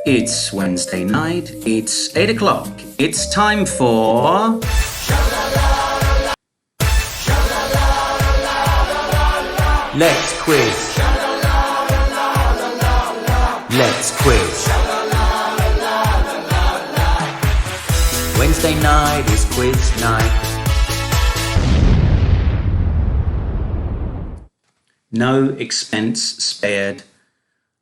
It's Wednesday night, it's 8 o'clock, it's time for... Let's quiz. Let's quiz. Wednesday night is quiz night. No expense spared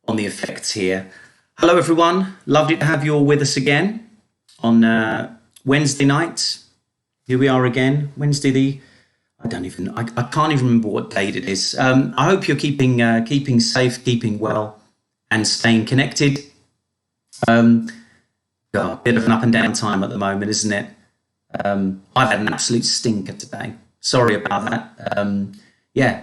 on the effects here. Hello everyone, lovely to have you all with us again on Wednesday night. Here we are again, Wednesday I can't even remember what date it is. I hope you're keeping safe, keeping well and staying connected. Got a bit of an up and down time at the moment, isn't it? I've had an absolute stinker today. Sorry about that.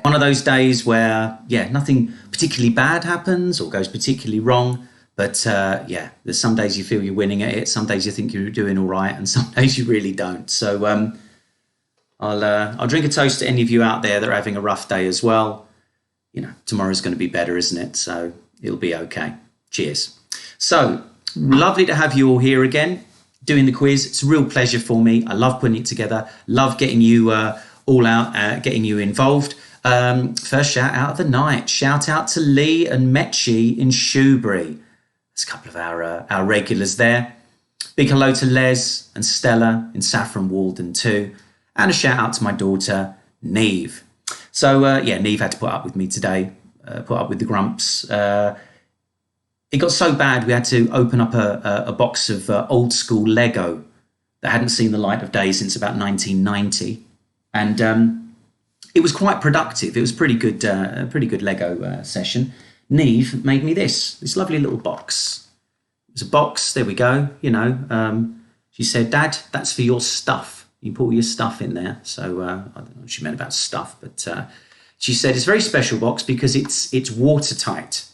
One of those days where, nothing particularly bad happens or goes particularly wrong. But there's some days you feel you're winning at it. Some days you think you're doing all right, and some days you really don't. So I'll drink a toast to any of you out there that are having a rough day as well. You know, tomorrow's going to be better, isn't it? So it'll be okay. Cheers. So lovely to have you all here again, doing the quiz. It's a real pleasure for me. I love putting it together. Love getting you all out, getting you involved. First shout out of the night. Shout out to Lee and Metchi in Shoebury. There's a couple of our regulars there. Big hello to Les and Stella in Saffron Walden too. And a shout out to my daughter, Neve. So, Neve had to put up with me today, put up with the grumps. It got so bad we had to open up a box of old school Lego that hadn't seen the light of day since about 1990. And it was quite productive. It was a pretty good Lego session. Neve made me this lovely little box. It was a box, there we go, she said, Dad, that's for your stuff. You put all your stuff in there. So I don't know what she meant about stuff, but she said it's a very special box because it's watertight.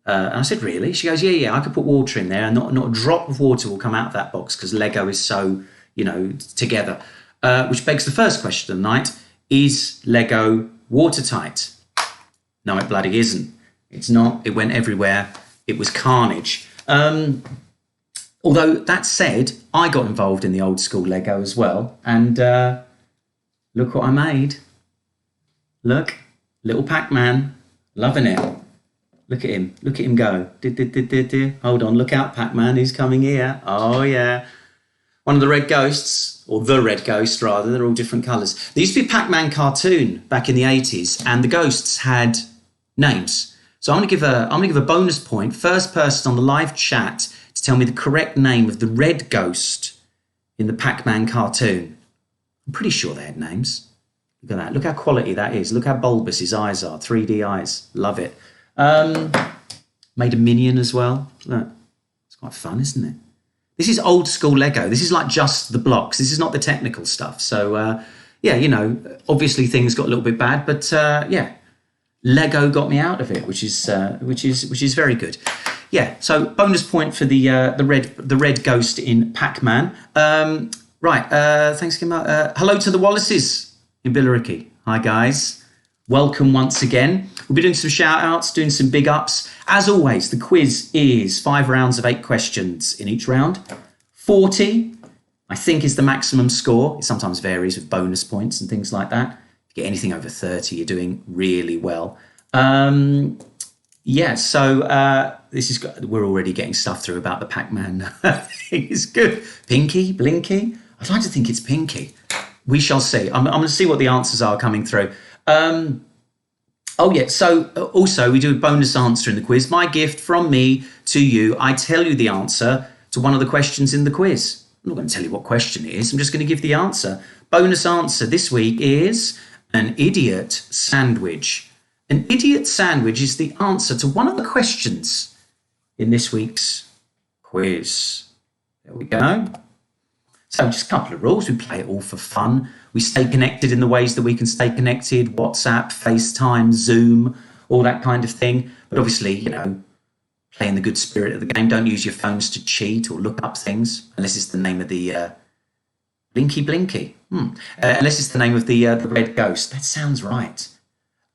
And I said, really? She goes, yeah, I could put water in there and not a drop of water will come out of that box because Lego is so, together. Which begs the first question of the night, is Lego watertight? No, it bloody isn't. It's not. It went everywhere. It was carnage. Although that said, I got involved in the old school Lego as well. And look what I made. Look, little Pac-Man. Loving it. Look at him. Look at him go. Hold on. Look out, Pac-Man. He's coming here. Oh, yeah. One of the red ghosts, or the red ghost, rather. They're all different colours. There used to be a Pac-Man cartoon back in the 80s, and the ghosts had names. So I'm going to give a bonus point. First person on the live chat to tell me the correct name of the red ghost in the Pac-Man cartoon. I'm pretty sure they had names. Look at that. Look how quality that is. Look how bulbous his eyes are. 3D eyes. Love it. Made a minion as well. Look, it's quite fun, isn't it? This is old school Lego. This is like just the blocks. This is not the technical stuff. So obviously things got a little bit bad, but Lego got me out of it, which is very good. Yeah, so bonus point for the red ghost in Pac-Man. Thanks again. Hello to the Wallaces in Billericay. Hi guys, welcome once again. We'll be doing some shout outs, doing some big ups. As always, the quiz is 5 rounds of 8 questions in each round. 40, I think, is the maximum score. It sometimes varies with bonus points and things like that. Get anything over 30, you're doing really well. We're already getting stuff through about the Pac-Man thing. It's good. Pinky, Blinky. I'd like to think it's Pinky. We shall see. I'm going to see what the answers are coming through. So also we do a bonus answer in the quiz. My gift from me to you, I tell you the answer to one of the questions in the quiz. I'm not going to tell you what question it is. I'm just going to give the answer. Bonus answer this week is... an idiot sandwich. An idiot sandwich is the answer to one of the questions in this week's quiz. There we go. So just a couple of rules. We play it all for fun. We stay connected in the ways that we can stay connected. WhatsApp, FaceTime, Zoom, all that kind of thing. But obviously, play in the good spirit of the game. Don't use your phones to cheat or look up things, unless it's the name of the Blinky. Unless it's the name of the red ghost. That sounds right.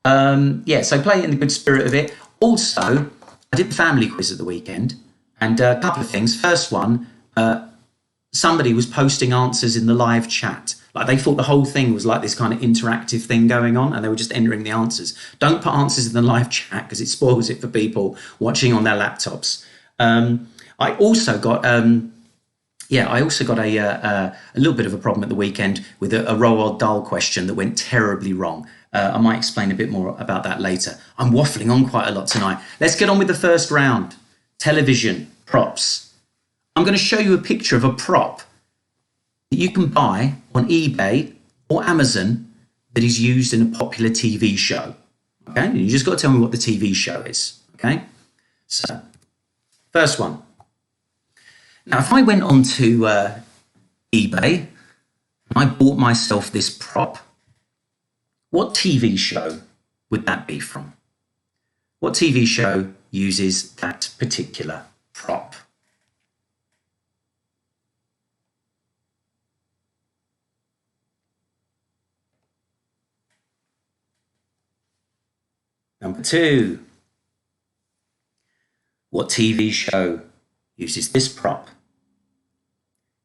So play it in the good spirit of it. Also, I did the family quiz at the weekend, And a couple of things. First one, somebody was posting answers in the live chat. Like they thought the whole thing was like this kind of interactive thing going on, and they were just entering the answers. Don't put answers in the live chat because it spoils it for people watching on their laptops. I also got a little bit of a problem at the weekend with a Roald Dahl question that went terribly wrong. I might explain a bit more about that later. I'm waffling on quite a lot tonight. Let's get on with the first round. Television props. I'm going to show you a picture of a prop that you can buy on eBay or Amazon that is used in a popular TV show. Okay, and you just got to tell me what the TV show is. Okay, so first one. Now, if I went on to eBay and I bought myself this prop, what TV show would that be from? What TV show uses that particular prop? Number two, what TV show uses this prop?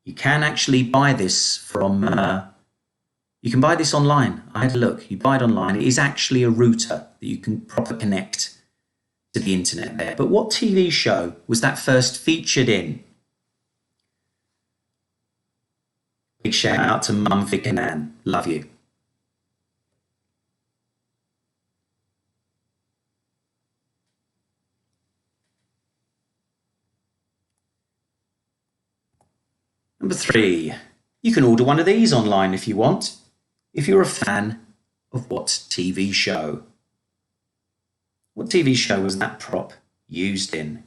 You can actually buy this from, you can buy this online. I had a look, you buy it online. It is actually a router that you can properly connect to the internet there. But what TV show was that first featured in? Big shout out to Mum, Vic and Ann. Love you. Number three, you can order one of these online if you want, if you're a fan of what TV show. What TV show was that prop used in?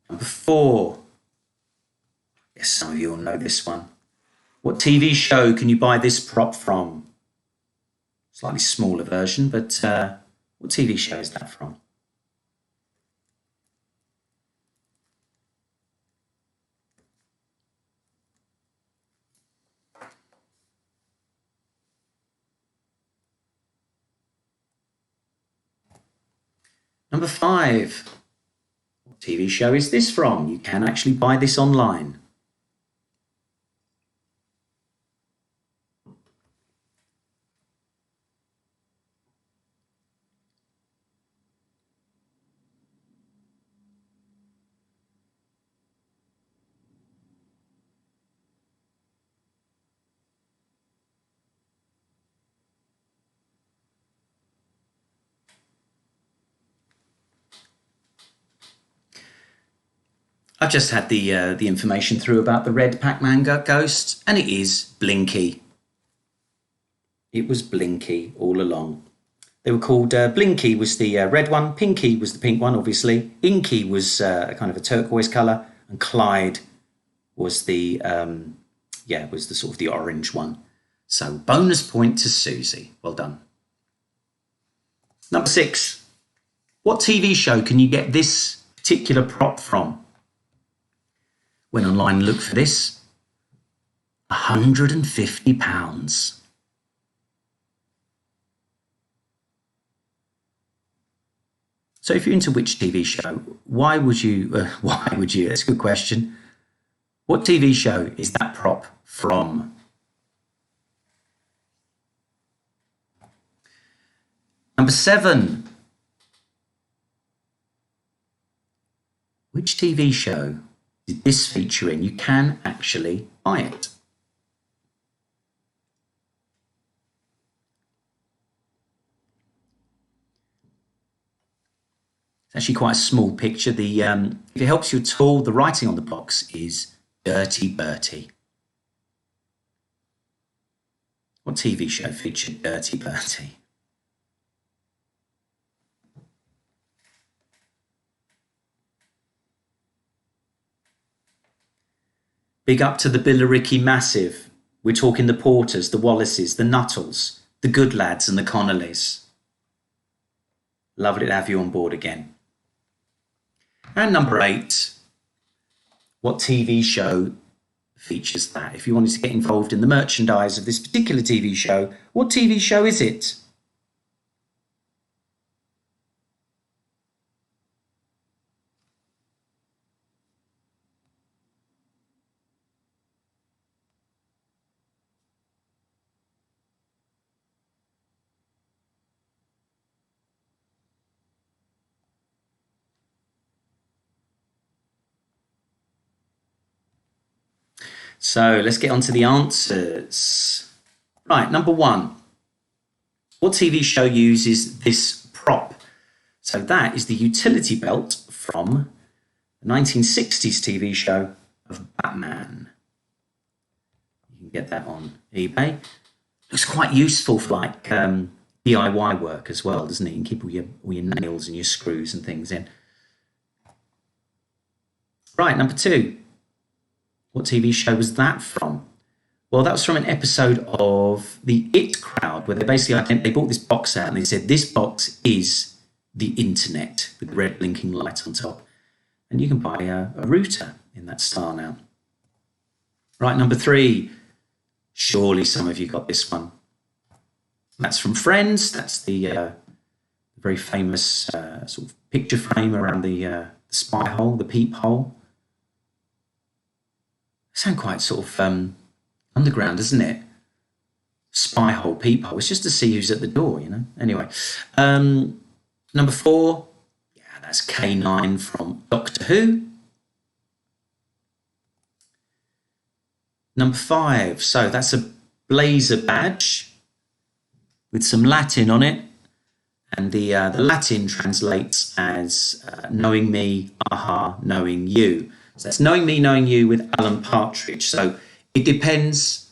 Number four. Yes, some of you will know this one. What TV show can you buy this prop from? Slightly smaller version, but what TV show is that from? Number five. What TV show is this from? You can actually buy this online. I've just had the information through about the red Pac-Man ghost, and it is Blinky. It was Blinky all along. They were called, Blinky was the red one, Pinky was the pink one, obviously. Inky was a kind of a turquoise colour, and Clyde was the sort of the orange one. So bonus point to Susie. Well done. Number six. What TV show can you get this particular prop from? Went online and looked for this. £150. So if you're into which TV show, why would you, that's a good question. What TV show is that prop from? Number seven. Which TV show did this feature in? You can actually buy it. It's actually quite a small picture. If it helps you at all, the writing on the box is Dirty Bertie. What TV show featured Dirty Bertie? Big up to the Billericay Massive. We're talking the Porters, the Wallaces, the Nuttles, the Good Lads and the Connollys. Lovely to have you on board again. And number 8, what TV show features that? If you wanted to get involved in the merchandise of this particular TV show, what TV show is it? So let's get on to the answers. Right, number 1. What TV show uses this prop? So that is the utility belt from the 1960s TV show of Batman. You can get that on eBay. Looks quite useful for like DIY work as well, doesn't it? You can keep all your nails and your screws and things in. Right, number 2. What TV show was that from? Well, that was from an episode of the It Crowd, where they bought this box out and they said, this box is the internet, with the red blinking light on top. And you can buy a router in that style now. Right, number 3. Surely some of you got this one. That's from Friends. That's the very famous sort of picture frame around the spy hole, the peephole. Sound quite sort of underground, doesn't it? Spy hole, peephole. It's just to see who's at the door, you know. Anyway, number 4. Yeah, that's K9 from Doctor Who. Number 5. So that's a blazer badge with some Latin on it, and the Latin translates as knowing me, aha, knowing you. So that's knowing me, knowing you with Alan Partridge. So it depends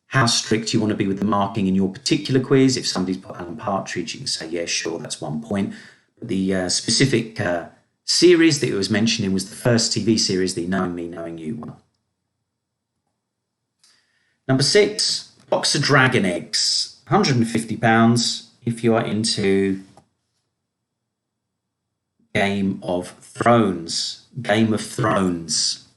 how strict you want to be with the marking in your particular quiz. If somebody's put Alan Partridge, you can say, yeah, sure, that's 1 point. But the specific series that it was mentioning was the first TV series, the Knowing Me, Knowing You one. Number 6, box of dragon eggs, £150 if you are into Game of Thrones. Game of Thrones.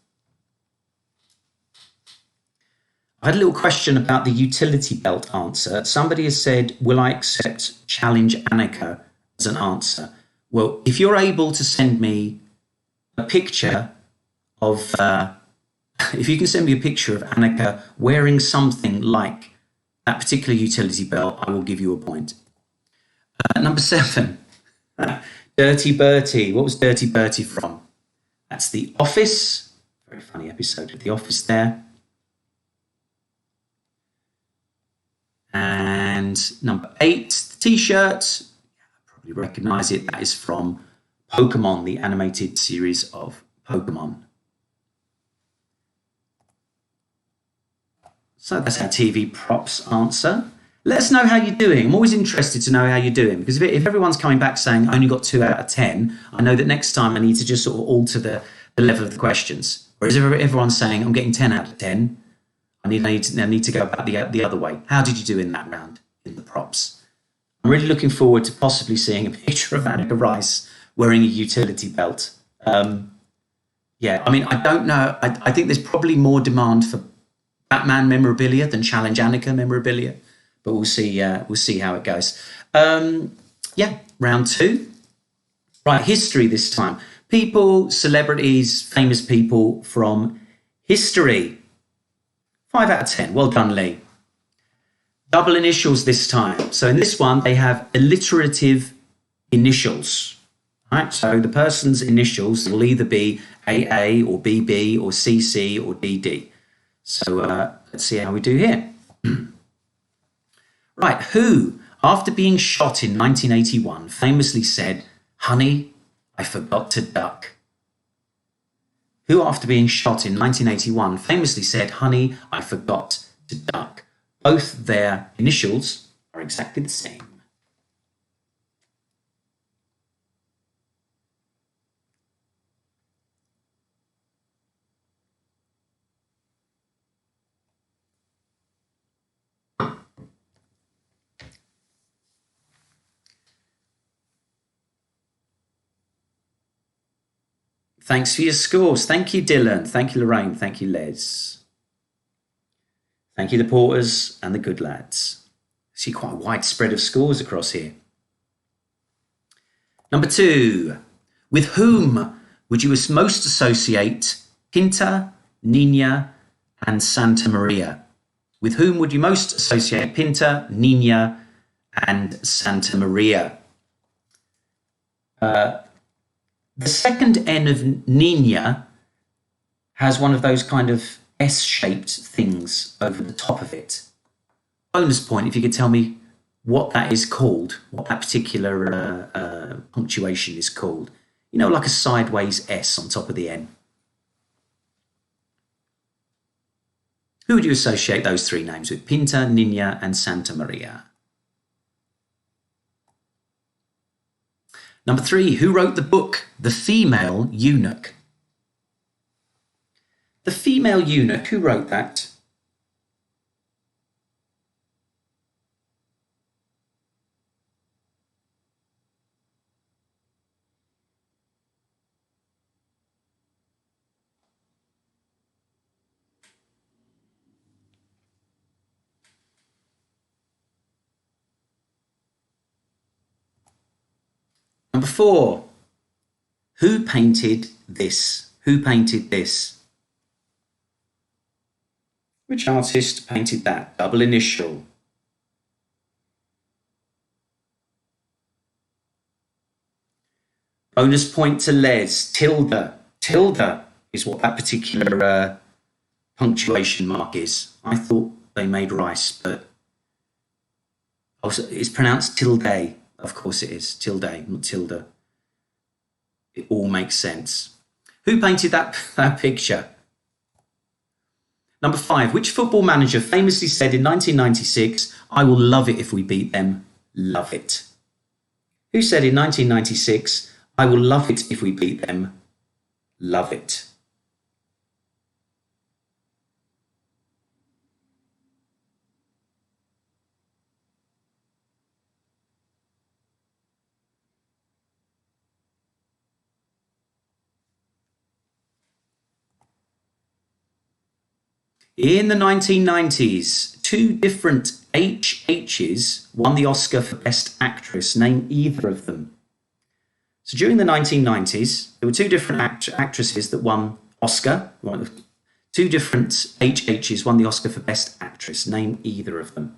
I had a little question about the utility belt answer. Somebody has said, will I accept Challenge Annika as an answer? Well, if you're able to send me a picture of, if you can send me a picture of Annika wearing something like that particular utility belt, I will give you a point. Number 7, Dirty Bertie. What was Dirty Bertie from? That's The Office. Very funny episode of The Office there. And number 8, the T-shirt. I probably recognise it. That is from Pokemon, the animated series of Pokemon. So that's our TV props answer. Let us know how you're doing. I'm always interested to know how you're doing, because if everyone's coming back saying I only got 2 out of 10, I know that next time I need to just sort of alter the level of the questions. Whereas if everyone's saying I'm getting 10 out of 10, I need to go about the other way. How did you do in that round in the props? I'm really looking forward to possibly seeing a picture of Annika Rice wearing a utility belt. Yeah, I mean, I don't know. I think there's probably more demand for Batman memorabilia than Challenge Annika memorabilia, but we'll see how it goes. Yeah, round 2. Right, history this time. People, celebrities, famous people from history. 5 out of 10. Well done, Lee. Double initials this time. So in this one, they have alliterative initials. Right? So the person's initials will either be AA or BB or CC or DD. So let's see how we do here. Right, who, after being shot in 1981, famously said, "Honey, I forgot to duck." Who, after being shot in 1981, famously said, "Honey, I forgot to duck." Both their initials are exactly the same. Thanks for your scores. Thank you, Dylan. Thank you, Lorraine. Thank you, Les. Thank you, the Porters and the good lads. See quite a wide spread of scores across here. Number 2. With whom would you most associate Pinta, Nina, and Santa Maria? With whom would you most associate Pinta, Nina, and Santa Maria? The second N of Nina has one of those kind of S-shaped things over the top of it. Bonus point if you could tell me what that is called, what that particular punctuation is called. You know, like a sideways S on top of the N. Who would you associate those three names with? Pinta, Nina, and Santa Maria. Number 3, who wrote the book The Female Eunuch? The Female Eunuch, who wrote that? Number 4, who painted this? Who painted this? Which artist painted that? Double initial. Bonus point to Les. Tilde. Tilde is what that particular punctuation mark is. I thought they made rice, but also it's pronounced tilde. Of course it is. Tilde, not tilde. It all makes sense. Who painted that picture? Number 5, which football manager famously said in 1996, "I will love it if we beat them, love it"? Who said in 1996, "I will love it if we beat them, love it"? In the 1990s, 2 different HHs won the Oscar for Best Actress. Name either of them. So during the 1990s, there were 2 different actresses that won Oscar. 2 different HHs won the Oscar for Best Actress. Name either of them.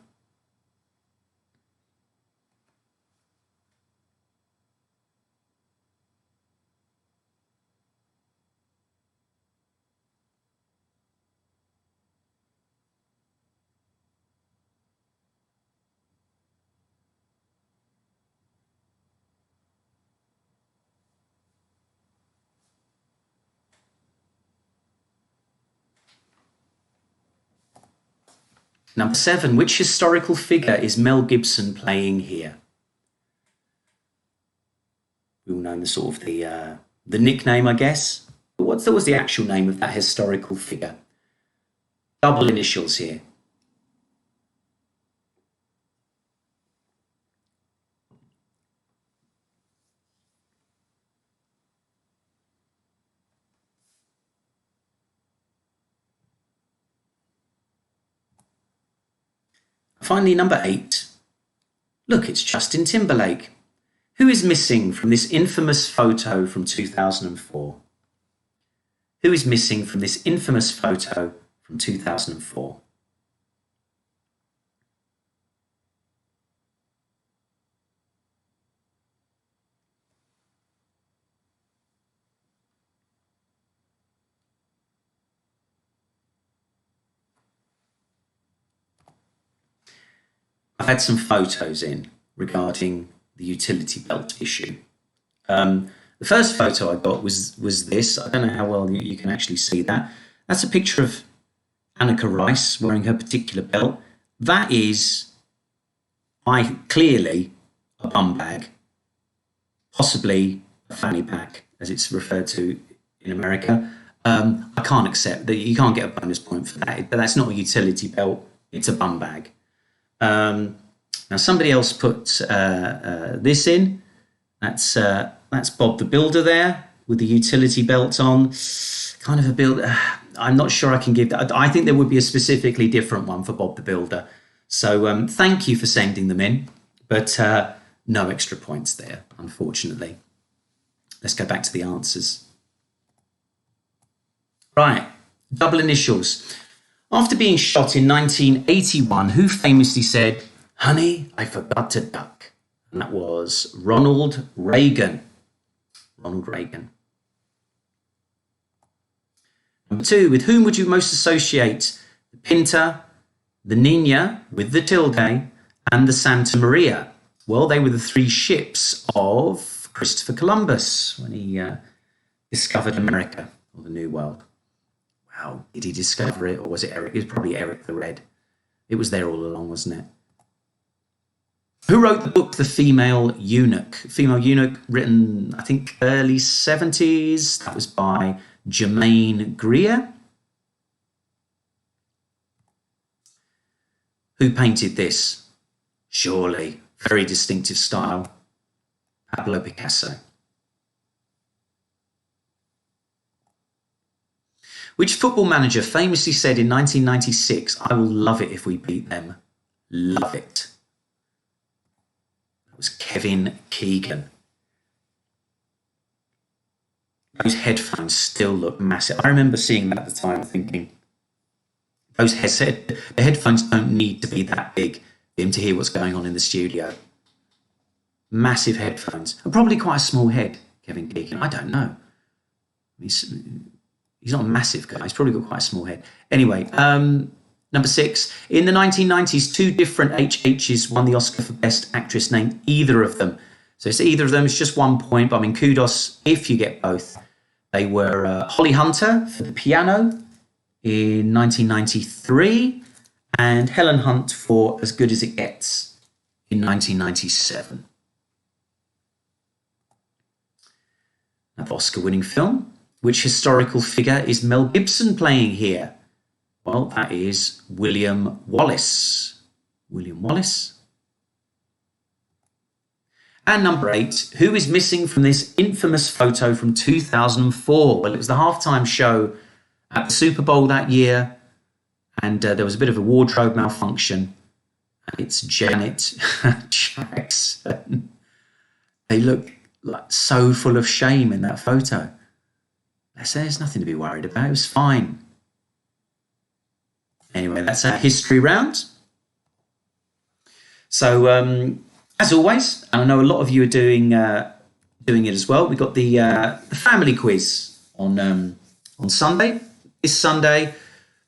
Number 7, which historical figure is Mel Gibson playing here? We all know the sort of the nickname, I guess. But what was the actual name of that historical figure? Double initials here. Finally, number 8. Look, it's Justin Timberlake. Who is missing from this infamous photo from 2004? Who is missing from this infamous photo from 2004? I've had some photos in regarding the utility belt issue. The first photo I got was this. I don't know how well you can actually see that. That's a picture of Anneka Rice wearing her particular belt. That is clearly a bum bag, possibly a fanny pack, as it's referred to in America. I can't accept that. You can't get a bonus point for that. But that's not a utility belt. It's a bum bag. Now somebody else put this in. That's Bob the Builder there with the utility belt on. Kind of a build. I'm not sure I can give that. I think there would be a specifically different one for Bob the Builder. So thank you for sending them in, but no extra points there, unfortunately. Let's go back to the answers. Right, double initials. After being shot in 1981, who famously said, "Honey, I forgot to duck"? And that was Ronald Reagan. Ronald Reagan. Number 2, with whom would you most associate the Pinta, the Nina with the tilde, and the Santa Maria? Well, they were the 3 ships of Christopher Columbus when he discovered America, or the New World. Wow, did he discover it, or was it Eric? It was probably Eric the Red. It was there all along, wasn't it? Who wrote the book The Female Eunuch? Female Eunuch, written, I think, early 70s. That was by Germaine Greer. Who painted this? Surely, very distinctive style. Pablo Picasso. Which football manager famously said in 1996, "I will love it if we beat them"? Love it. That was Kevin Keegan. Those headphones still look massive. I remember seeing that at the time, thinking, the headphones don't need to be that big for him to hear what's going on in the studio. Massive headphones. And probably quite a small head, Kevin Keegan. I don't know. He's not a massive guy. He's probably got quite a small head. Anyway, number 6. In the 1990s, 2 different HHs won the Oscar for Best Actress. Name either of them. So it's either of them. It's just 1 point, but I mean, kudos if you get both. They were Holly Hunter for The Piano in 1993 and Helen Hunt for As Good as It Gets in 1997. Another Oscar-winning film. Which historical figure is Mel Gibson playing here? Well, that is William Wallace. William Wallace. And number 8, who is missing from this infamous photo from 2004? Well, it was the halftime show at the Super Bowl that year, and there was a bit of a wardrobe malfunction. And it's Janet Jackson. They look like so full of shame in that photo. There's nothing to be worried about. It was fine. Anyway, that's our history round. So, as always, and I know a lot of you are doing it as well. We got the family quiz on Sunday. This Sunday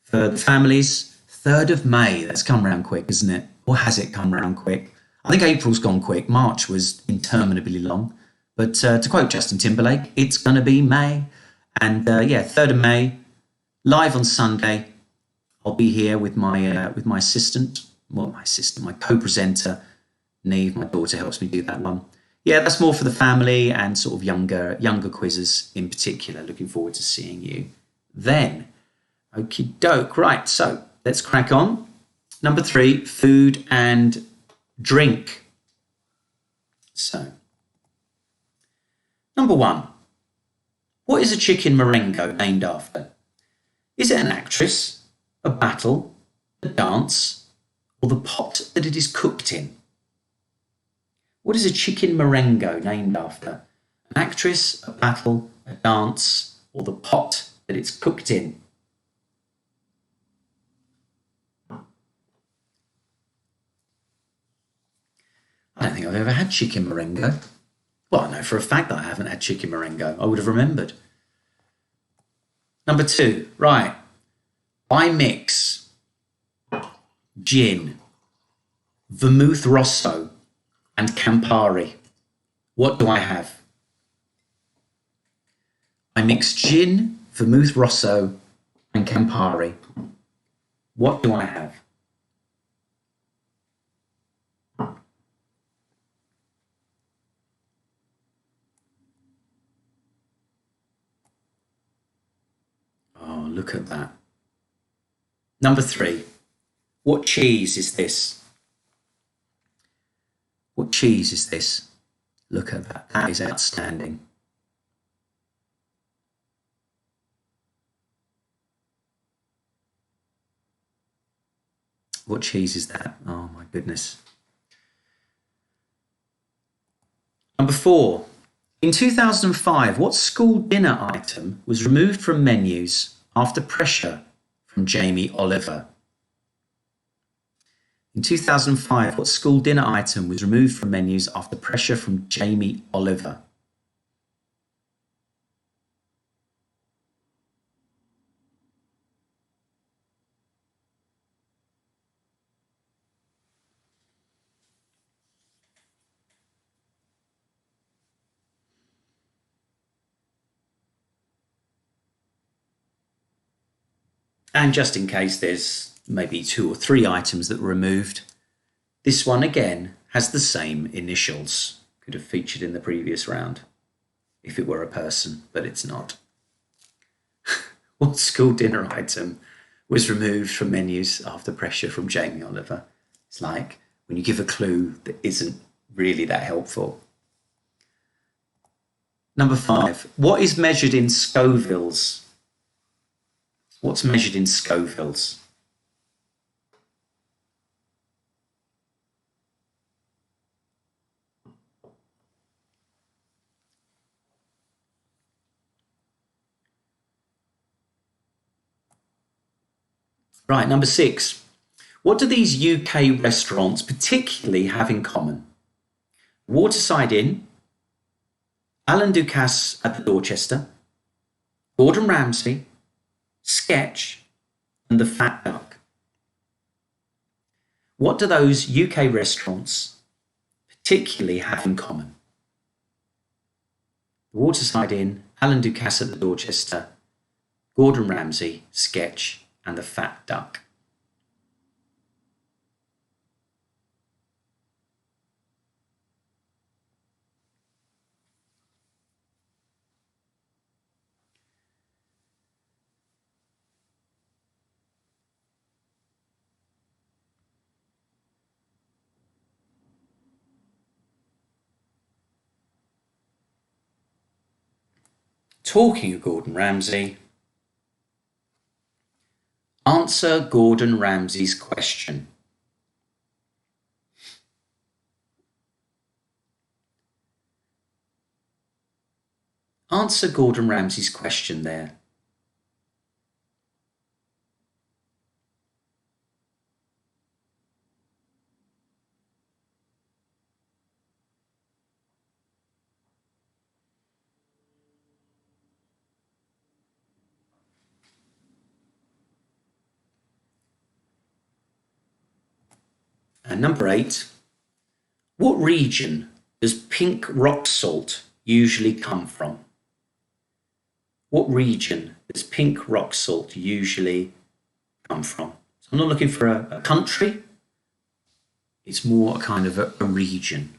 for the families, 3rd of May. That's come round quick, isn't it? Or has it come round quick? I think April's gone quick. March was interminably long. But to quote Justin Timberlake, it's going to be May. And 3rd of May, live on Sunday. I'll be here with my assistant, my co-presenter, Neve. My daughter helps me do that one. Yeah, that's more for the family and sort of younger quizzes in particular. Looking forward to seeing you then. Okie doke. Right, so let's crack on. Number 3, food and drink. So, number 1. What is a chicken merengue named after? Is it an actress, a battle, a dance, or the pot that it is cooked in? What is a chicken merengue named after? An actress, a battle, a dance, or the pot that it's cooked in? I don't think I've ever had chicken merengue. Well, I know for a fact that I haven't had chicken merengue. I would have remembered. Number 2, right. I mix gin, vermouth rosso, and Campari. What do I have? I mix gin, vermouth rosso, and Campari. What do I have? Oh, look at that. Number 3. What cheese is this? What cheese is this? Look at that. That is outstanding. What cheese is that? Oh my goodness. Number 4. In 2005, what school dinner item was removed from menus after pressure from Jamie Oliver? In 2005, what school dinner item was removed from menus after pressure from Jamie Oliver? And just in case there's maybe 2 or 3 items that were removed, this one again has the same initials. Could have featured in the previous round if it were a person, but it's not. What school dinner item was removed from menus after pressure from Jamie Oliver? It's like when you give a clue that isn't really that helpful. Number 5. What is measured in Scovilles? What's measured in Scovilles? Right, number 6. What do these UK restaurants particularly have in common? Waterside Inn, Alan Ducasse at the Dorchester, Gordon Ramsay, Sketch, and the Fat Duck. What do those UK restaurants particularly have in common? The Waterside Inn, Alan Ducasse at the Dorchester, Gordon Ramsay, Sketch, and the Fat Duck. Talking of Gordon Ramsay, answer Gordon Ramsay's question. Answer Gordon Ramsay's question there. And number 8, what region does pink rock salt usually come from? What region does pink rock salt usually come from? So I'm not looking for a country, it's more a kind of a region.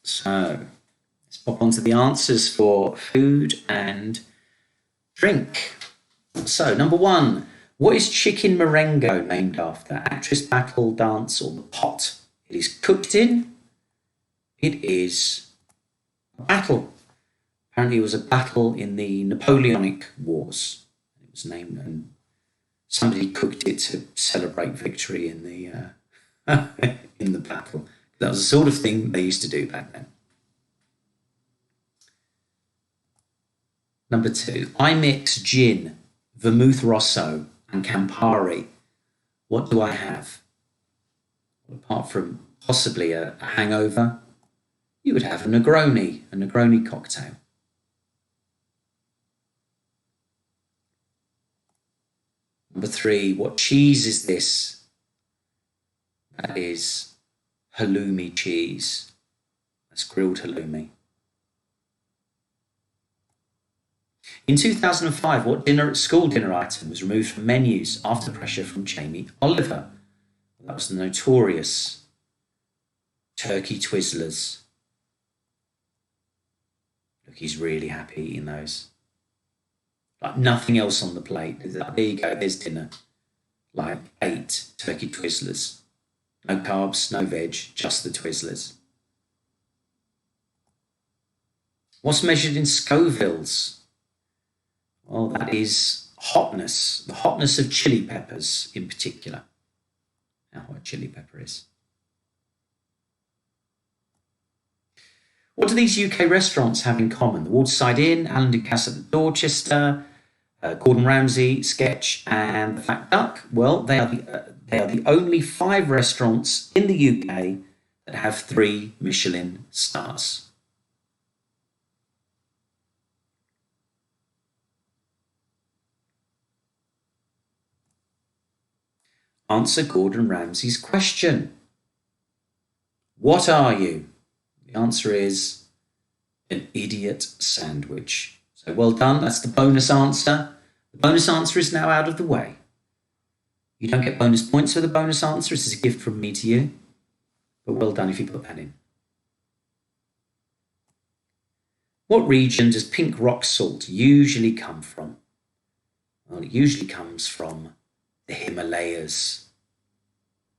So let's pop on to the answers for food and drink. So number 1, what is chicken merengue named after? Actress, battle, dance, or the pot it is cooked in? It is a battle. Apparently it was a battle in the Napoleonic Wars. It was named, and somebody cooked it to celebrate victory in the in the battle. That was the sort of thing they used to do back then. Number 2, I mix gin, vermouth rosso, and Campari. What do I have? Well, apart from possibly a hangover, you would have a Negroni cocktail. Number 3, what cheese is this? That is halloumi cheese. That's grilled halloumi. In 2005, what school dinner item was removed from menus after pressure from Jamie Oliver? That was the notorious turkey Twizzlers. Look, he's really happy eating those. Like nothing else on the plate. There you go, there's dinner. Like 8 turkey Twizzlers. No carbs, no veg, just the Twizzlers. What's measured in Scovilles? Well, that is hotness, the hotness of chili peppers in particular. Now, what a chili pepper is. What do these UK restaurants have in common? The Waterside Inn, Alan Ducasse at Dorchester, Gordon Ramsay, Sketch, and the Fat Duck. Well, they are the only 5 restaurants in the UK that have 3 Michelin stars. Answer Gordon Ramsay's question. What are you? The answer is an idiot sandwich. So well done, that's the bonus answer. The bonus answer is now out of the way. You don't get bonus points for the bonus answer. This is a gift from me to you. But well done if you put that in. What region does pink rock salt usually come from? Well, it usually comes from the Himalayas.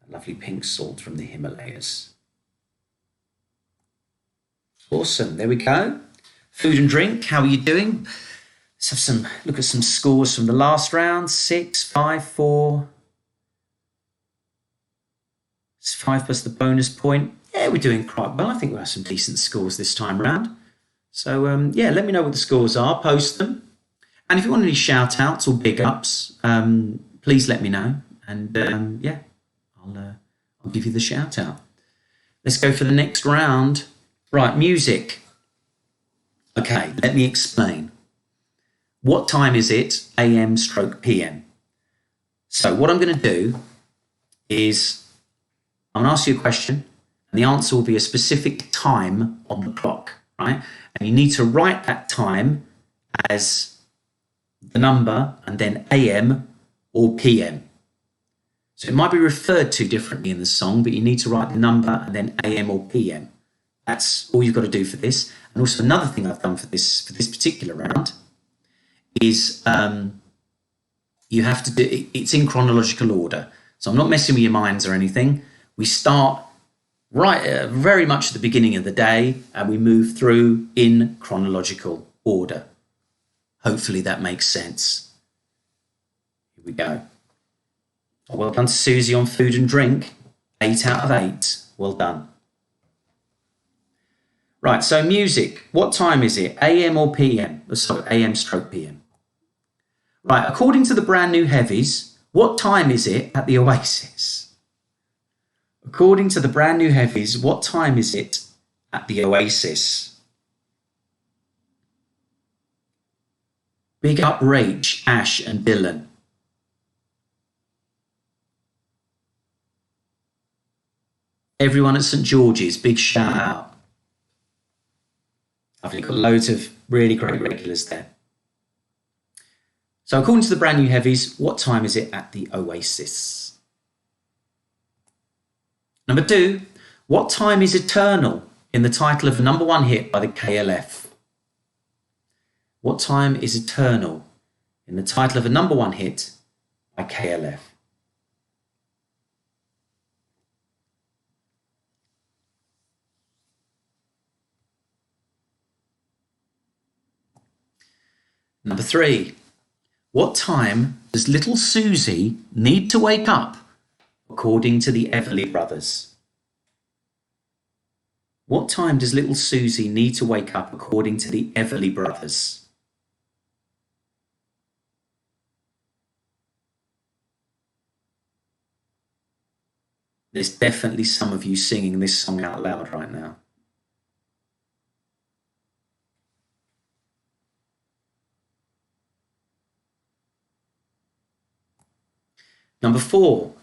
A lovely pink salt from the Himalayas. Awesome, there we go. Food and drink, how are you doing? Let's have look at some scores from the last round. 6, 5, 4. It's 5 plus the bonus point. Yeah, we're doing quite well. I think we'll have some decent scores this time around. So, yeah, let me know what the scores are. Post them. And if you want any shout-outs or big-ups, please let me know. And, yeah, I'll give you the shout-out. Let's go for the next round. Right, music. Okay, let me explain. What time is it? AM/PM. So what I'm going to do is I'm going to ask you a question, and the answer will be a specific time on the clock, right? And you need to write that time as the number and then AM or PM. So it might be referred to differently in the song, but you need to write the number and then AM or PM. That's all you've got to do for this. And also another thing I've done for this particular round is you have to do it's in chronological order. So I'm not messing with your minds or anything. We start right very much at the beginning of the day and we move through in chronological order. Hopefully that makes sense. Here we go. Well done to Susie on food and drink. 8 out of 8. Well done. Right, so music. What time is it? AM or PM? Sorry, AM/PM. Right, according to the brand new heavies, what time is it at the Oasis? According to the brand new heavies, what time is it at the Oasis? Big up Rach, Ash and Dylan. Everyone at St George's, big shout out. I've got loads of really great regulars there. So according to the brand new heavies, what time is it at the Oasis? Number 2, what time is Eternal in the title of the #1 hit by the KLF? What time is Eternal in the title of a #1 hit by KLF? Number 3, what time does little Susie need to wake up according to the Everly Brothers? What time does little Susie need to wake up according to the Everly Brothers? There's definitely some of you singing this song out loud right now. Number 4.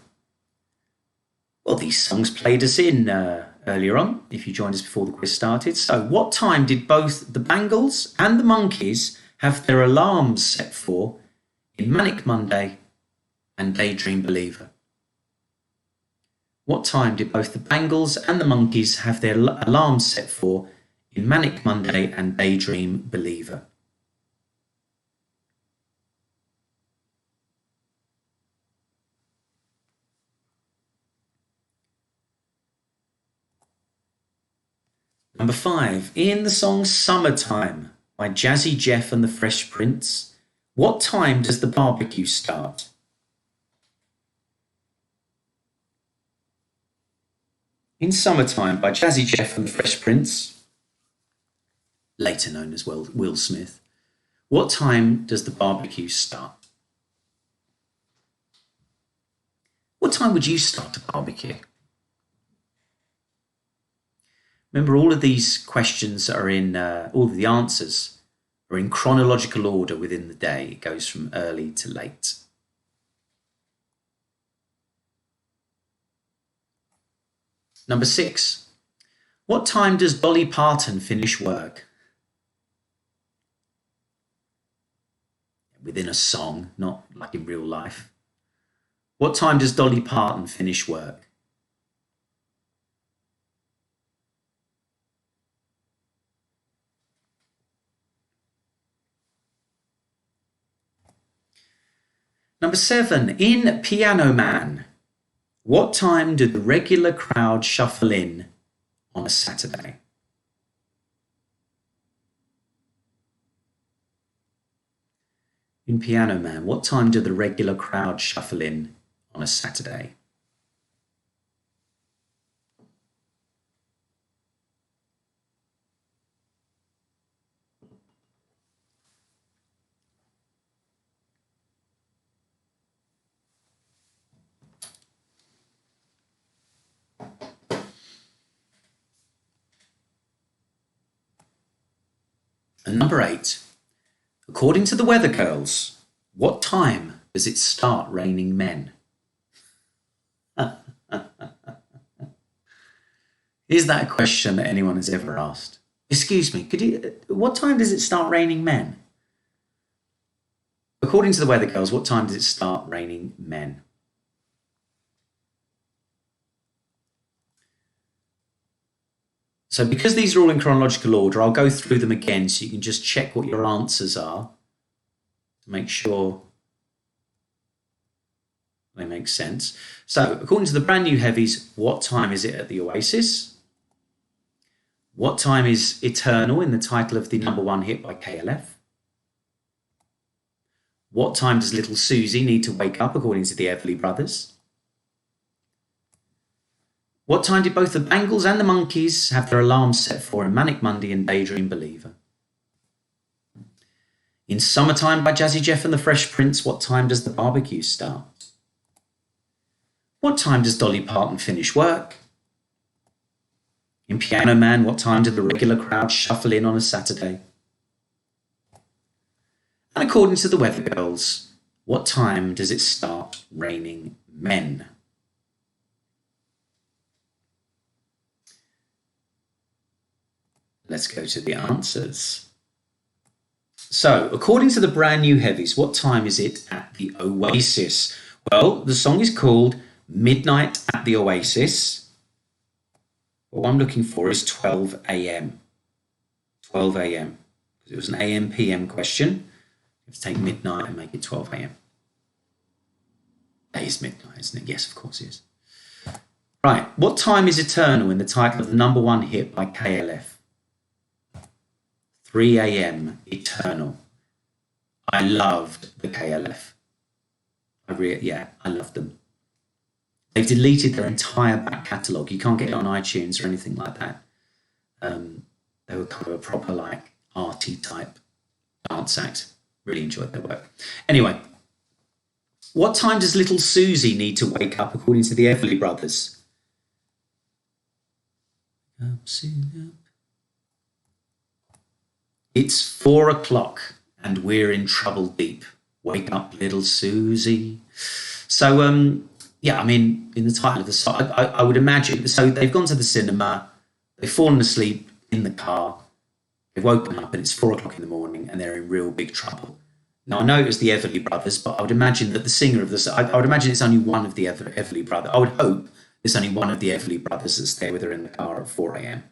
Well, these songs played us in earlier on, if you joined us before the quiz started. So, what time did both the Bangles and the Monkees have their alarms set for in Manic Monday and Daydream Believer? What time did both the Bangles and the Monkees have their alarms set for in Manic Monday and Daydream Believer? Number 5. In the song Summertime by Jazzy Jeff and the Fresh Prince, what time does the barbecue start? In Summertime by Jazzy Jeff and the Fresh Prince, later known as Will Smith, what time does the barbecue start? What time would you start a barbecue? Remember, all of these questions are in, all of the answers are in chronological order within the day. It goes from early to late. Number 6. What time does Dolly Parton finish work? Within a song, not like in real life. What time does Dolly Parton finish work? Number 7. In Piano Man, what time did the regular crowd shuffle in on a Saturday? In Piano Man, what time did the regular crowd shuffle in on a Saturday? And number 8, according to the weather girls, what time does it start raining men? Is that a question that anyone has ever asked? Excuse me, what time does it start raining men? According to the weather girls, what time does it start raining men? So because these are all in chronological order, I'll go through them again so you can just check what your answers are to make sure they make sense. So according to the brand new heavies, what time is it at the Oasis? What time is Eternal in the title of the #1 hit by KLF? What time does little Susie need to wake up according to the Everly Brothers? What time did both the Bangles and the Monkees have their alarms set for in Manic Monday and Daydream Believer? In Summertime by Jazzy Jeff and the Fresh Prince, what time does the barbecue start? What time does Dolly Parton finish work? In Piano Man, what time did the regular crowd shuffle in on a Saturday? And according to the weather girls, what time does it start raining men? Let's go to the answers. So, according to the brand new heavies, what time is it at the Oasis? Well, the song is called Midnight at the Oasis. What I'm looking for is 12 a.m. 12 a.m. Because it was an AM PM question. You have to take midnight and make it 12 a.m. That is midnight, isn't it? Yes, of course it is. Right, what time is Eternal in the title of the #1 hit by KLF? 3 a.m. Eternal. I loved the KLF. I loved them. They've deleted their entire back catalogue. You can't get it on iTunes or anything like that. They were kind of a proper arty type dance act. Really enjoyed their work. Anyway, what time does little Susie need to wake up according to the Everly Brothers? It's 4 o'clock and we're in trouble deep. Wake up, little Susie. So, in the title of the song, I would imagine, so they've gone to the cinema, they've fallen asleep in the car, they've woken up and it's 4 o'clock in the morning and they're in real big trouble. Now, I know it was the Everly Brothers, but I would imagine that the singer of the song, I would imagine it's only one of the Everly Brothers. I would hope there's only one of the Everly Brothers that's there with her in the car at 4 a.m.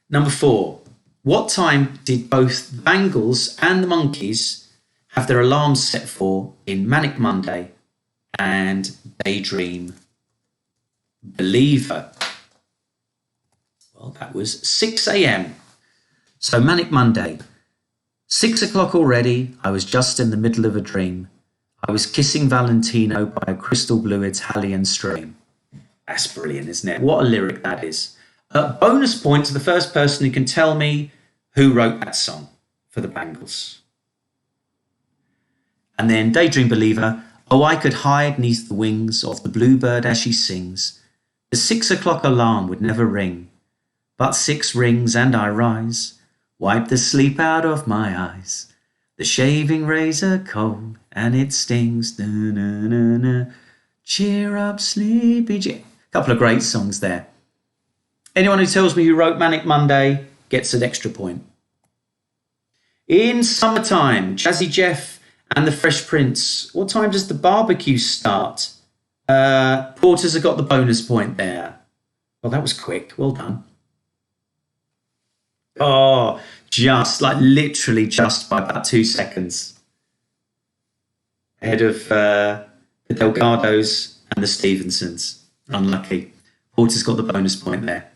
Number 4, what time did both the Bangles and the Monkees have their alarms set for in Manic Monday and Daydream Believer. Well, that was 6 a.m. So Manic Monday. 6 o'clock already. I was just in the middle of a dream. I was kissing Valentino by a crystal blue Italian stream. That's brilliant, isn't it? What a lyric that is. Bonus point to the first person who can tell me who wrote that song for the Bangles. And then Daydream Believer. Oh, I could hide neath the wings of the bluebird as she sings. The 6 o'clock alarm would never ring. But 6 rings and I rise. Wipe the sleep out of my eyes. The shaving razor cold and it stings. Na, na, na, na. Cheer up, sleepy Jim. Couple of great songs there. Anyone who tells me who wrote Manic Monday gets an extra point. In summertime, Jazzy Jeff and the Fresh Prince. What time does the barbecue start? Porters have got the bonus point there. Well, that was quick. Well done. Oh, just like literally just by about 2 seconds ahead of the Delgados and the Stevensons. Unlucky. Porter's got the bonus point there.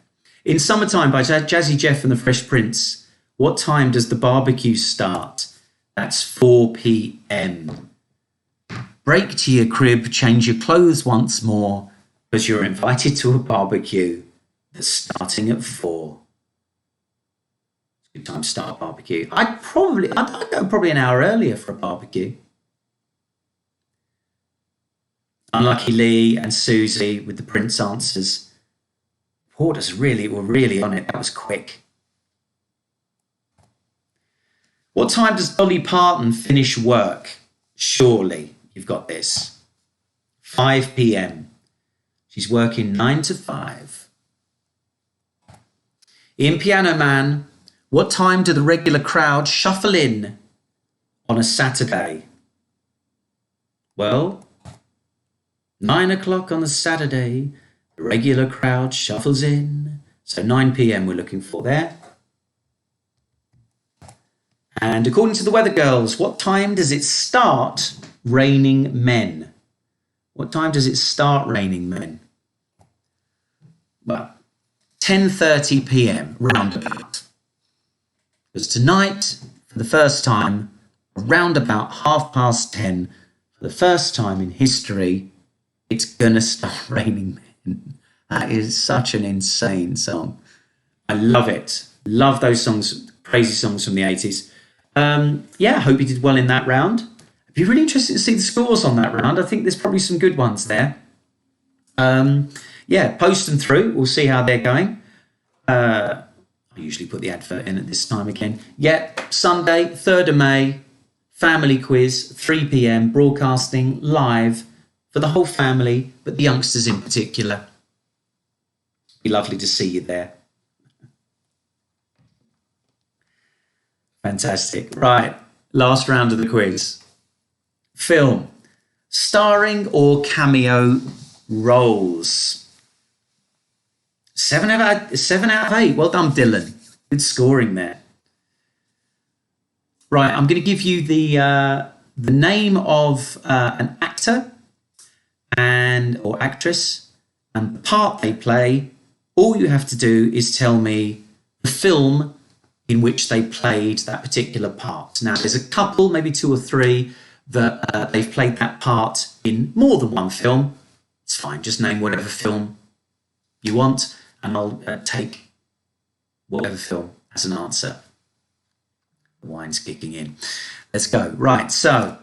In Summertime by Jazzy Jeff and the Fresh Prince. What time does the barbecue start? That's 4 p.m. Break to your crib, change your clothes once more, because you're invited to a barbecue that's starting at 4. It's a good time to start a barbecue. I'd go probably an hour earlier for a barbecue. Unlucky Lee and Susie with the Prince answers. Porters were really on it. That was quick. What time does Dolly Parton finish work? Surely you've got this. 5 p.m. She's working 9 to 5. In Piano Man, what time do the regular crowd shuffle in on a Saturday? Well, 9 o'clock on a Saturday, the regular crowd shuffles in. So 9 p.m. we're looking for there. And according to the Weather Girls, what time does it start raining men? What time does it start raining men? Well, 10:30 p.m. roundabout. Because tonight, for the first time, around about 10:30, for the first time in history, it's gonna start raining men. That is such an insane song. I love it. Love those songs, crazy songs from the 80s. I hope you did well in that round. I'd be really interested to see the scores on that round. I think there's probably some good ones there. Post them through. We'll see how they're going. I usually put the advert in at this time again. Sunday, 3rd of May, family quiz, 3 p.m, broadcasting live for the whole family, but the youngsters in particular. It'd be lovely to see you there. Fantastic. Right, last round of the quiz. Film, starring or cameo roles. 7 out of 8. Well done, Dylan. Good scoring there. Right, I'm going to give you the name of an actor or actress and the part they play. All you have to do is tell me the film in which they played that particular part. Now, there's a couple, maybe 2 or 3, that they've played that part in more than one film. It's fine, just name whatever film you want, and I'll take whatever film as an answer. The wine's kicking in. Let's go. Right, so,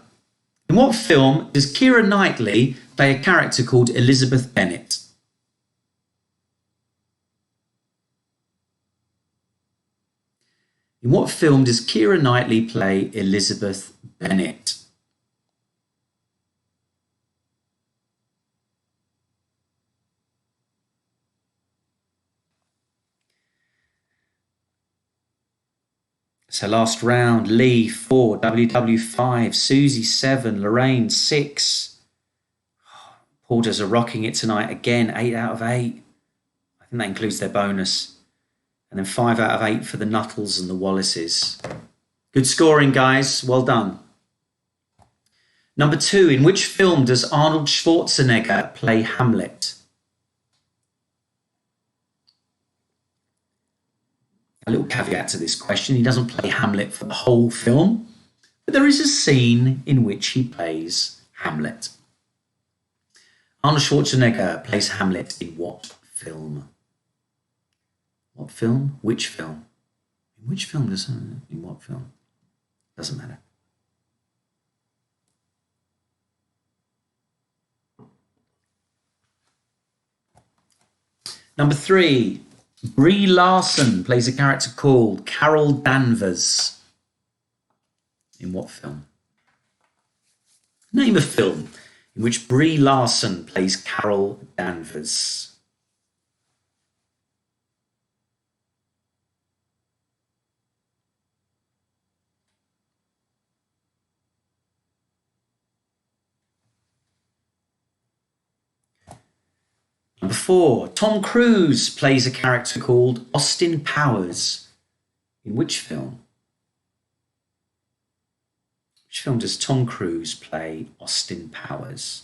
in what film does Keira Knightley play a character called Elizabeth Bennet? In what film does Keira Knightley play Elizabeth Bennet? So last round, Lee 4, WW 5, Susie 7, Lorraine 6. Porters are rocking it tonight again, 8 out of 8. I think that includes their bonus. And then 5 out of 8 for the Nuttles and the Wallaces. Good scoring, guys. Well done. Number 2, in which film does Arnold Schwarzenegger play Hamlet? A little caveat to this question, he doesn't play Hamlet for the whole film, but there is a scene in which he plays Hamlet. Arnold Schwarzenegger plays Hamlet in what film? What film? Which film? In which film does in what film? Doesn't matter. Number 3, Brie Larson plays a character called Carol Danvers. In what film? Name a film in which Brie Larson plays Carol Danvers. Number 4, Tom Cruise plays a character called Austin Powers. In which film? Which film does Tom Cruise play Austin Powers?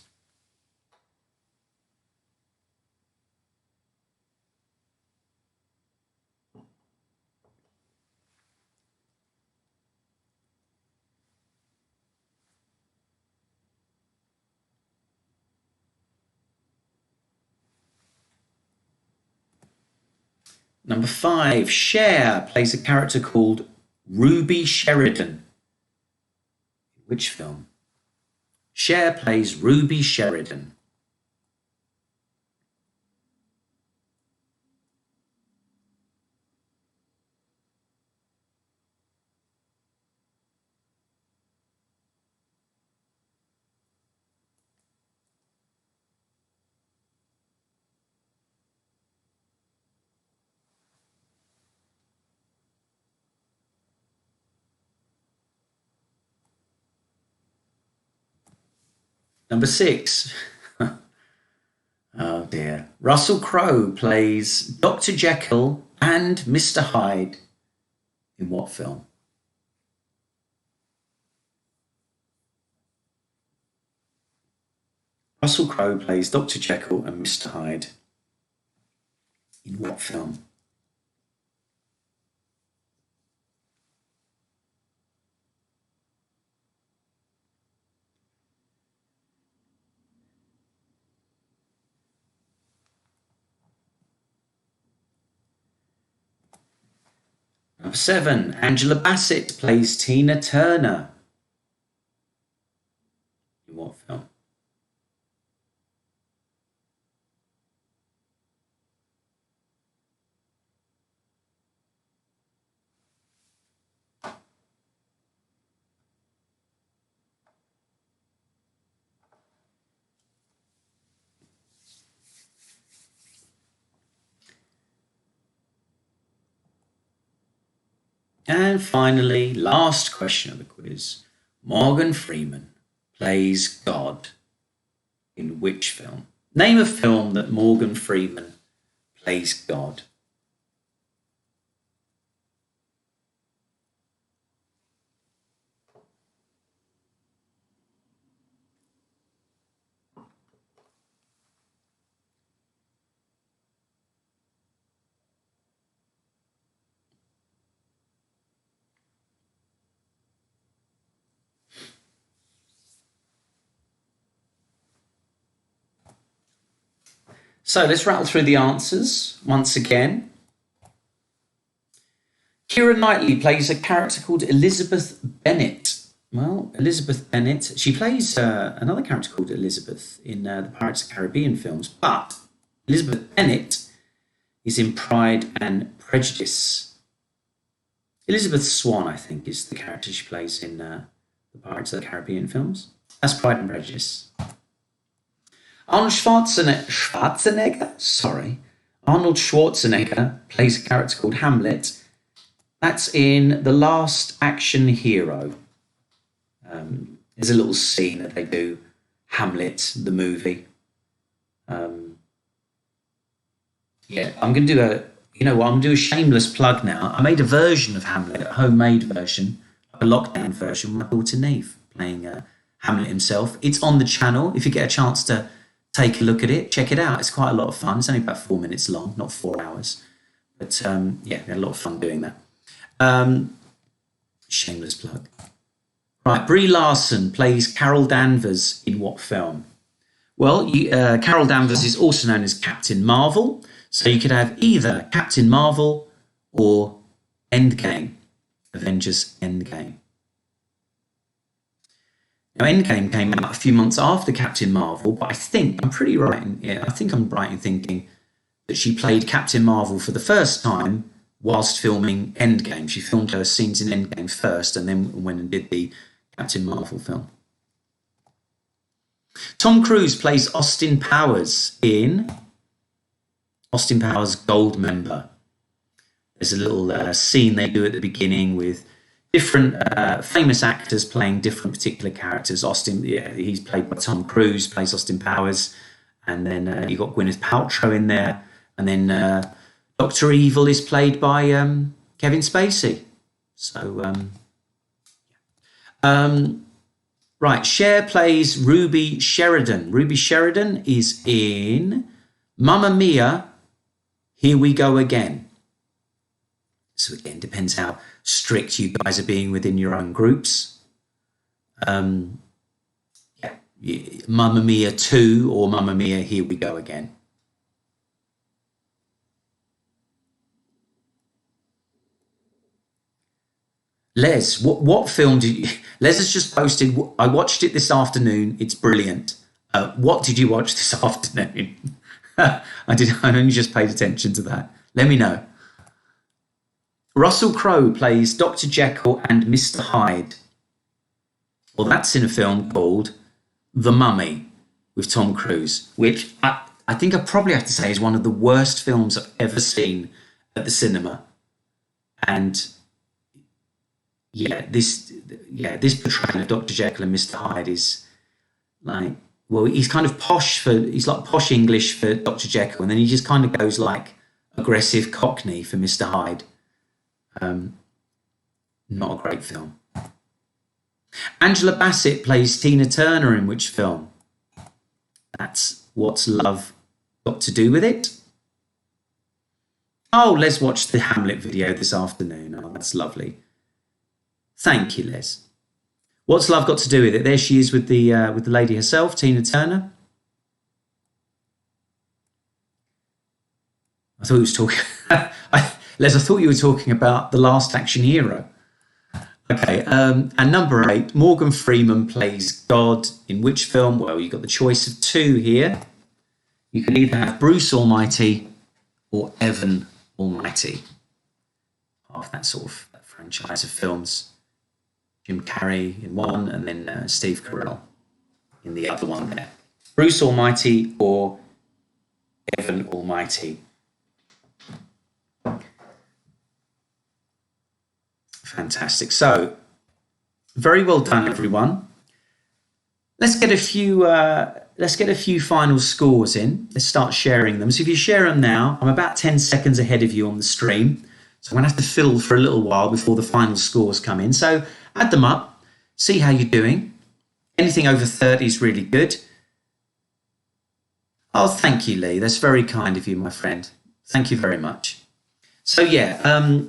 Number 5, Cher plays a character called Ruby Sheridan. Which film? Cher plays Ruby Sheridan. Number 6. Oh dear. Russell Crowe plays Dr. Jekyll and Mr. Hyde. In what film? Russell Crowe plays Dr. Jekyll and Mr. Hyde. In what film? Number 7, Angela Bassett plays Tina Turner. In what film? And finally, last question of the quiz. Morgan Freeman plays God in which film? Name a film that Morgan Freeman plays God. So let's rattle through the answers once again. Keira Knightley plays a character called Elizabeth Bennet. Well, Elizabeth Bennet, she plays another character called Elizabeth in the Pirates of the Caribbean films, but Elizabeth Bennet is in Pride and Prejudice. Elizabeth Swann, I think, is the character she plays in the Pirates of the Caribbean films. That's Pride and Prejudice. Arnold Schwarzenegger plays a character called Hamlet. That's in The Last Action Hero. There's a little scene that they do, Hamlet, the movie. I'm going to do I'm going to do a shameless plug now. I made a version of Hamlet, a homemade version, a lockdown version, with my daughter Neve, playing Hamlet himself. It's on the channel. If you get a chance to take a look at it, check it out. It's quite a lot of fun. It's only about 4 minutes long, not 4 hours. But yeah, we had a lot of fun doing that. Shameless plug. Right, Brie Larson plays Carol Danvers in what film? Well, Carol Danvers is also known as Captain Marvel. So you could have either Captain Marvel or Endgame, Avengers Endgame. Now, Endgame came out a few months after Captain Marvel, but I think I'm right in thinking that she played Captain Marvel for the first time whilst filming Endgame. She filmed her scenes in Endgame first and then went and did the Captain Marvel film. Tom Cruise plays Austin Powers in Austin Powers Goldmember. There's a little scene they do at the beginning with different famous actors playing different particular characters. He's played by Tom Cruise, plays Austin Powers, and then you got Gwyneth Paltrow in there, and then Dr. Evil is played by Kevin Spacey. So, right, Cher plays Ruby Sheridan. Ruby Sheridan is in Mamma Mia, Here We Go Again. So again, depends how strict you guys are being within your own groups. Mamma Mia 2 or Mamma Mia, Here We Go Again. Les, what film did you... Les has just posted, I watched it this afternoon. It's brilliant. What did you watch this afternoon? I only just paid attention to that. Let me know. Russell Crowe plays Dr. Jekyll and Mr. Hyde. Well, that's in a film called The Mummy with Tom Cruise, which I think I probably have to say is one of the worst films I've ever seen at the cinema. And this portrayal of Dr. Jekyll and Mr. Hyde is like, well, he's like posh English for Dr. Jekyll, and then he just kind of goes like aggressive Cockney for Mr. Hyde. Not a great film. Angela Bassett plays Tina Turner in which film? That's What's Love Got to Do with It? Oh, Les watched the Hamlet video this afternoon. Oh, that's lovely. Thank you, Les. What's Love Got to Do with It? There she is with the lady herself, Tina Turner. I thought he was talking... Les, I thought you were talking about The Last Action Hero. Okay, and number 8, Morgan Freeman plays God in which film? Well, you've got the choice of 2 here. You can either have Bruce Almighty or Evan Almighty. Part of that sort of franchise of films. Jim Carrey in one, and then Steve Carell in the other one there. Bruce Almighty or Evan Almighty. Fantastic. So, very well done, everyone. Let's get a few final scores in. Let's start sharing them. So if you share them now, I'm about 10 seconds ahead of you on the stream. So I'm going to have to fiddle for a little while before the final scores come in. So add them up, see how you're doing. Anything over 30 is really good. Oh, thank you, Lee. That's very kind of you, my friend. Thank you very much. So yeah,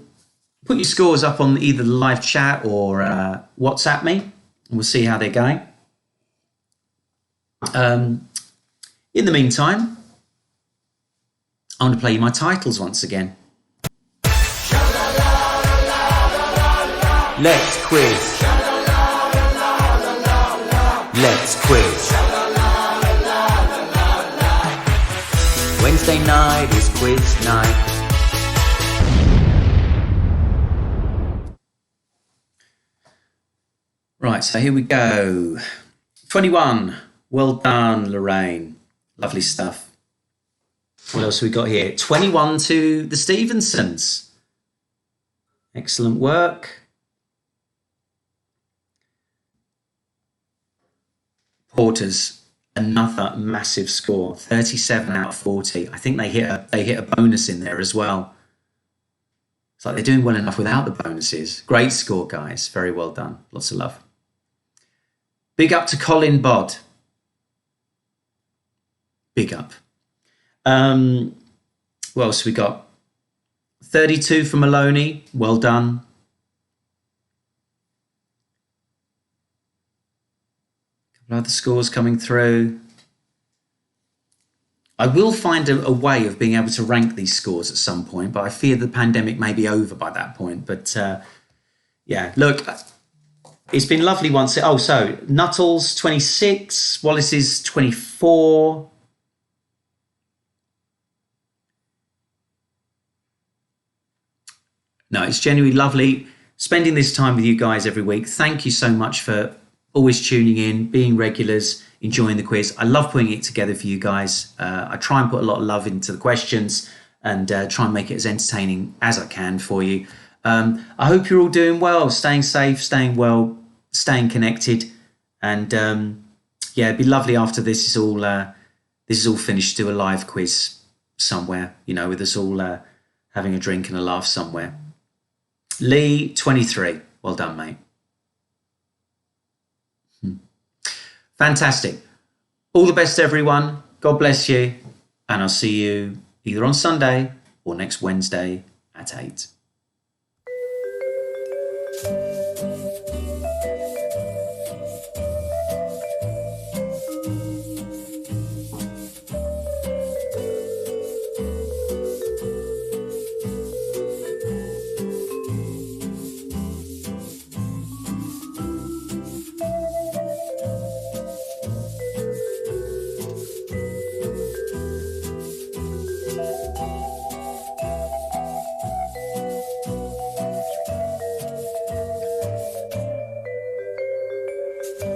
put your scores up on either the live chat or WhatsApp me, and we'll see how they're going. In the meantime, I want to play you my titles once again. Let's quiz. Let's quiz. Wednesday night is quiz night. Right, so here we go. 21. Well done, Lorraine. Lovely stuff. What else have we got here? 21 to the Stevensons. Excellent work. Porters, another massive score. 37 out of 40. I think they hit a bonus in there as well. It's like they're doing well enough without the bonuses. Great score, guys. Very well done. Lots of love. Big up to Colin Bod. Big up. What else we got? 32 from Maloney. Well done. A couple other scores coming through. I will find a way of being able to rank these scores at some point, but I fear the pandemic may be over by that point. But yeah, look, it's been lovely once. Oh, so Nuttall's 26, Wallace's 24. No, it's genuinely lovely spending this time with you guys every week. Thank you so much for always tuning in, being regulars, enjoying the quiz. I love putting it together for you guys. I try and put a lot of love into the questions and try and make it as entertaining as I can for you. I hope you're all doing well, staying safe, staying well, staying connected. And yeah, it'd be lovely after this is all finished to do a live quiz somewhere, you know, with us all having a drink and a laugh somewhere. Lee, 23. Well done, mate. Fantastic. All the best, everyone. God bless you. And I'll see you either on Sunday or next Wednesday at 8.